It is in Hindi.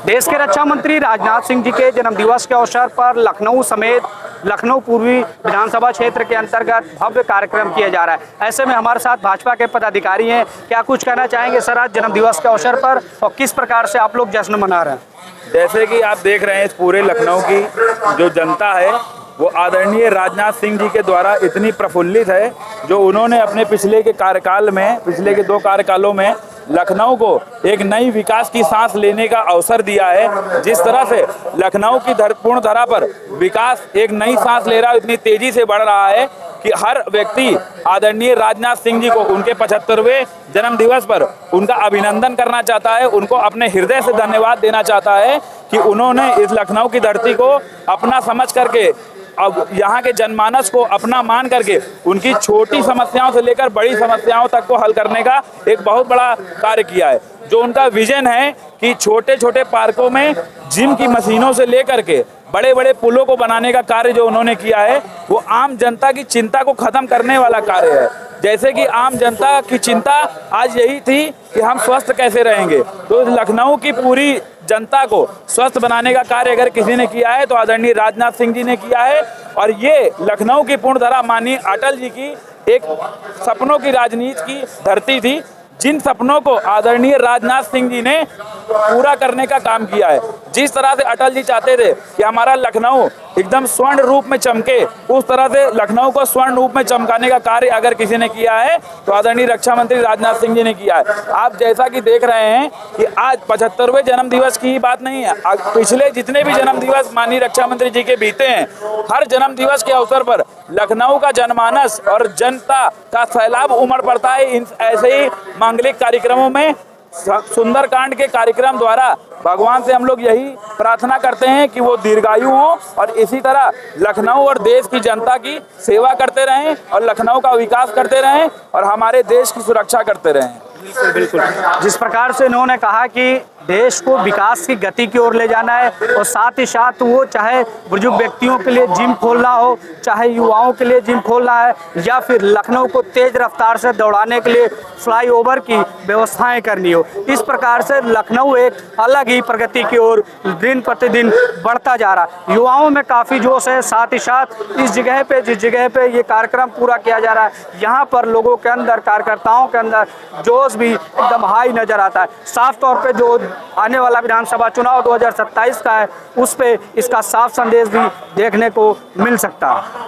देश के रक्षा मंत्री राजनाथ सिंह जी के जन्मदिवस के अवसर पर लखनऊ समेत लखनऊ पूर्वी विधानसभा क्षेत्र के अंतर्गत भव्य कार्यक्रम किया जा रहा है। ऐसे में हमारे साथ भाजपा के पदाधिकारी हैं। क्या कुछ कहना चाहेंगे सर आज जन्मदिवस के अवसर पर और किस प्रकार से आप लोग जश्न मना रहे हैं? जैसे कि आप देख रहे हैं, इस पूरे लखनऊ की जो जनता है वो आदरणीय राजनाथ सिंह जी के द्वारा इतनी प्रफुल्लित है, जो उन्होंने अपने पिछले के 2 कार्यकालों में लखनऊ को एक नई विकास की सांस लेने का अवसर दिया है। जिस तरह से लखनऊ की पूर्ण धरा पर विकास एक नई सांस ले रहा है, इतनी तेजी से बढ़ रहा है कि हर व्यक्ति आदरणीय राजनाथ सिंह जी को उनके 75वें जन्मदिवस पर उनका अभिनंदन करना चाहता है, उनको अपने हृदय से धन्यवाद देना चाहता है कि उन्होंने इस लखनऊ की धरती को अपना समझ करके, अब यहाँ के जनमानस को अपना मान करके उनकी छोटी समस्याओं से लेकर बड़ी समस्याओं तक को हल करने का एक बहुत बड़ा कार्य किया है। जो उनका विजन है कि छोटे छोटे पार्कों में जिम की मशीनों से लेकर के बड़े बड़े पुलों को बनाने का कार्य जो उन्होंने किया है, वो आम जनता की चिंता को खत्म करने वाला कार्य है। जैसे कि आम जनता की चिंता आज यही थी कि हम स्वस्थ कैसे रहेंगे, तो लखनऊ की पूरी जनता को स्वस्थ बनाने का कार्य अगर किसी ने किया है तो आदरणीय राजनाथ सिंह जी ने किया है। और ये लखनऊ की पूर्णधरा माननीय अटल जी की एक सपनों की राजनीति की धरती थी, जिन सपनों को आदरणीय राजनाथ सिंह जी ने पूरा करने का काम किया है। जिस तरह से अटल जी चाहते थे कि हमारा लखनऊ एकदम स्वर्ण रूप में चमके, उस तरह से लखनऊ को स्वर्ण रूप में चमकाने का कार्य अगर किसी ने किया है तो आदरणीय रक्षा मंत्री राजनाथ सिंह जी ने किया है। आप जैसा कि देख रहे हैं कि आज 75वें जन्मदिवस की ही बात नहीं है, पिछले जितने भी जन्मदिवस माननीय रक्षा मंत्री जी के बीते हैं, हर जन्मदिवस के अवसर पर लखनऊ का जनमानस और जनता का सैलाब उमड़ पड़ता है। इन ऐसे ही मांगलिक कार्यक्रमों में, सुंदरकांड के कार्यक्रम द्वारा भगवान से हम लोग यही प्रार्थना करते हैं कि वो दीर्घायु हों और इसी तरह लखनऊ और देश की जनता की सेवा करते रहें और लखनऊ का विकास करते रहें और हमारे देश की सुरक्षा करते रहें। बिल्कुल बिल्कुल, जिस प्रकार से इन्होंने कहा कि देश को विकास की गति की ओर ले जाना है और साथ ही साथ वो चाहे बुजुर्ग व्यक्तियों के लिए जिम खोलना हो, चाहे युवाओं के लिए जिम खोलना है, या फिर लखनऊ को तेज रफ्तार से दौड़ाने के लिए फ्लाईओवर की व्यवस्थाएं करनी हो, इस प्रकार से लखनऊ एक अलग ही प्रगति की ओर दिन प्रतिदिन बढ़ता जा रहा है। युवाओं में काफ़ी जोश है, साथ ही साथ इस जगह पे जिस जगह पे ये कार्यक्रम पूरा किया जा रहा है, यहाँ पर लोगों के अंदर, कार्यकर्ताओं के अंदर जोश भी एकदम हाई नजर आता है। साफ तौर पे जो आने वाला विधानसभा चुनाव 2027 का है, उस पे इसका साफ संदेश भी देखने को मिल सकता है।